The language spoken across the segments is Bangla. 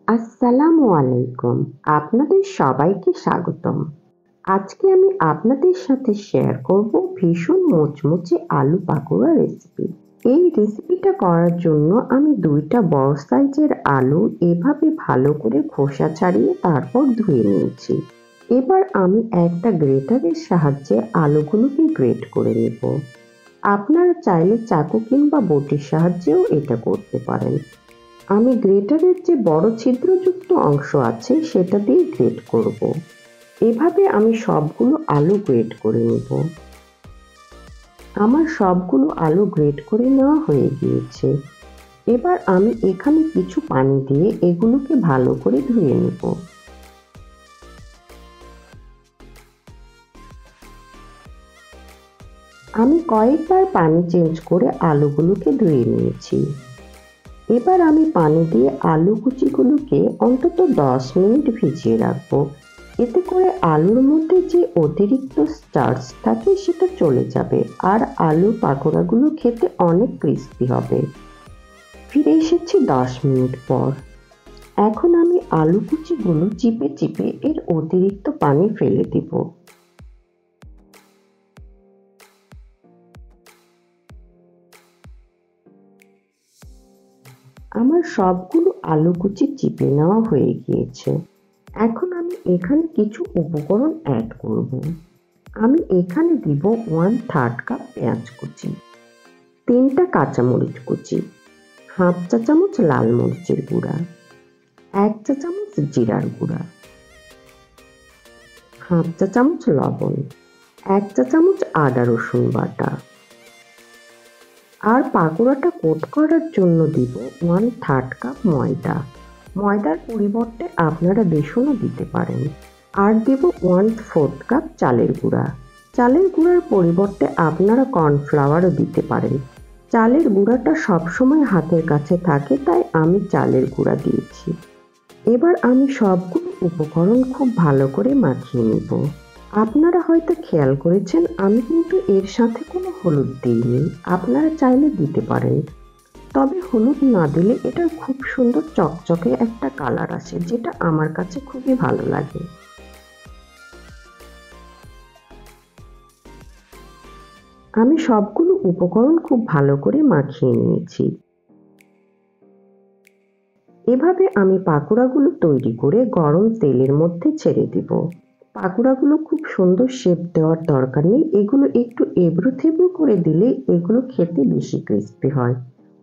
আসসালামু আলাইকুম। আপনাদের সবাইকে স্বাগতম। আজকে আমি আপনাদের সাথে শেয়ার করব ভীষণ মুচমুচে আলু পাকোড়া রেসিপি। এই রেসিপিটা করার জন্য আমি ২টা বড় সাইজের আলু এভাবে ভালো করে খোসা ছাড়িয়ে তারপর ধুয়ে নিয়েছি। এবার আমি একটা গ্রেটারের সাহায্যে আলুগুলোকে গ্রেট করে নেব। আপনারা চাইলে চাকু কিংবা বটির সাহায্যেও এটা করতে পারেন। আমি গ্রেটারের যে বড় ছিদ্রযুক্ত অংশ আছে সেটা দিয়ে গ্রেট করব। এভাবে আমি সবগুলো আলু গ্রেট করে নেব। আমার সবগুলো আলু গ্রেট করে নেওয়া হয়ে গিয়েছে। এবার আমি এখানে কিছু পানি দিয়ে এগুলোকে ভালো করে ধুয়ে নেব। আমি কয়েকবার পানি চেঞ্জ করে আলুগুলোকে ধুয়ে নিয়েছি। এবার আমি পানি দিয়ে আলু কুচিগুলোকে অন্তত 10 মিনিট ভিজিয়ে রাখবো। এতে করে আলুর মধ্যে যে অতিরিক্ত স্টার্চ থাকে সেটা চলে যাবে আর আলু পাকোড়াগুলো খেতে অনেক ক্রিস্পি হবে। ফিরে এসেছি 10 মিনিট পর। এখন আমি আলু কুচিগুলো চিপে চিপে এর অতিরিক্ত পানি ফেলে দিব। আমার সবগুলো আলু কুচি চিপে নেওয়া হয়ে গিয়েছে। এখন আমি এখানে কিছু উপকরণ অ্যাড করব। আমি এখানে দিব 1/3 কাপ পেঁয়াজ কুচি, 3টা কাঁচামরিচ কুচি, হাফ চা চামচ লাল মরিচের গুঁড়া, 1 চা চামচ জিরার গুঁড়া, হাফ চা চামচ লবণ, 1 চা চামচ আদা রসুন বাটা। আর পাকোড়াটা কোট করার জন্য দিব 1/3 কাপ ময়দা। ময়দার পরিবর্তে আপনারা বেসনও দিতে পারেন। আর দেব 1/4 কাপ চালের গুঁড়া। চালের গুঁড়ার পরিবর্তে আপনারা কর্নফ্লাওয়ারও দিতে পারেন। চালের গুঁড়াটা সবসময় হাতের কাছে থাকে তাই আমি চালের গুঁড়া দিয়েছি। এবার আমি সবগুলো উপকরণ খুব ভালো করে মাখিয়ে নেব। আপনারা হয়তো খেয়াল করেছেন আমি কিন্তু এর সাথে কোনো হলুদ দিইনি। আপনারা চাইলে দিতে পারেন। তবে হলুদ না দিলে এটার খুব সুন্দর চকচকে একটা কালার আসে যেটা আমার কাছে খুবই ভালো লাগে। আমি সবগুলো উপকরণ খুব ভালো করে মাখিয়ে নিয়েছি। এভাবে আমি পাকোড়াগুলো তৈরি করে গরম তেলের মধ্যে ছেড়ে দিব। পাকোড়াগুলো খুব সুন্দর শেপ দেওয়ার দরকার নেই, এগুলো একটু এবড়ো থেবড়ো করে দিলে এগুলো খেতে বেশি ক্রিস্পি হয়।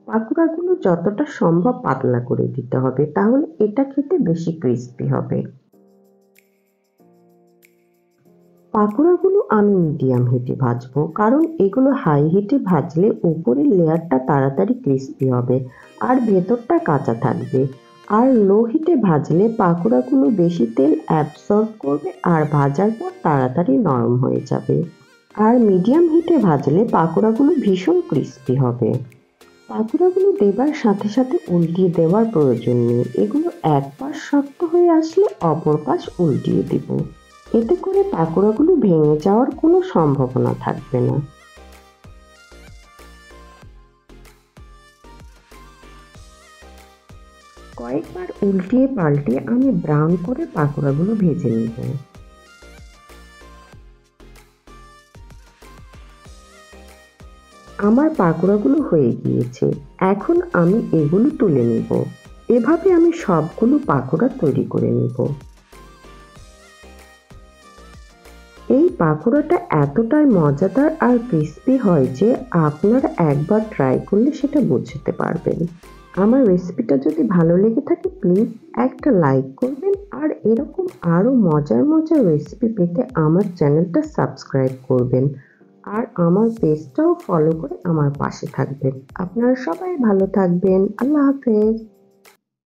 পাকোড়াগুলো যতটা সম্ভব পাতলা করে দিতে হবে, তাহলে এটা খেতে বেশি ক্রিস্পি হবে। পাকোড়াগুলো আমি মিডিয়াম হিটে ভাজবো, কারণ এগুলো হাই হিটে ভাজলে উপরের লেয়ারটা তাড়াতাড়ি ক্রিস্পি হবে আর ভেতরটা কাঁচা থাকবে। আর লো হিটে ভাজলে পাকোড়াগুলো বেশি তেল অ্যাবসর্ব করবে আর ভাজার পর তাড়াতাড়ি নরম হয়ে যাবে। আর মিডিয়াম হিটে ভাজলে পাকোড়াগুলো ভীষণ ক্রিস্পি হবে। পাকোড়াগুলো দেবার সাথে সাথে উল্টিয়ে দেওয়ার প্রয়োজন নেই। এগুলো এক পাশ শক্ত হয়ে আসলে অপর পাশ উল্টিয়ে দিব। এতে করে পাকোড়াগুলো ভেঙে যাওয়ার কোনো সম্ভাবনা থাকবে না। কয়েকবার উল্টিয়ে পাল্টিয়ে আমি ব্রাউন করে পাকোড়াগুলো ভেজে নেব। আমার পাকোড়াগুলো হয়ে গিয়েছে। এখন আমি এগুলো তুলে নেব। এভাবে আমি সবগুলো পাকোড়া তৈরি করে নেব। এই পাকোড়াটা এতটাই মজাদার আর ক্রিস্পি হয় যে আপনারা একবার ট্রাই করলে সেটা বুঝতে পারবেন। আমার রেসিপিটা যদি ভালো লেগে থাকে প্লিজ একটা লাইক করবেন আর এরকম আরও মজার মজার রেসিপি পেতে আমার চ্যানেলটা সাবস্ক্রাইব করবেন আর আমার পেজটাও ফলো করে আমার পাশে থাকবেন। আপনারা সবাই ভালো থাকবেন। আল্লাহ হাফেজ।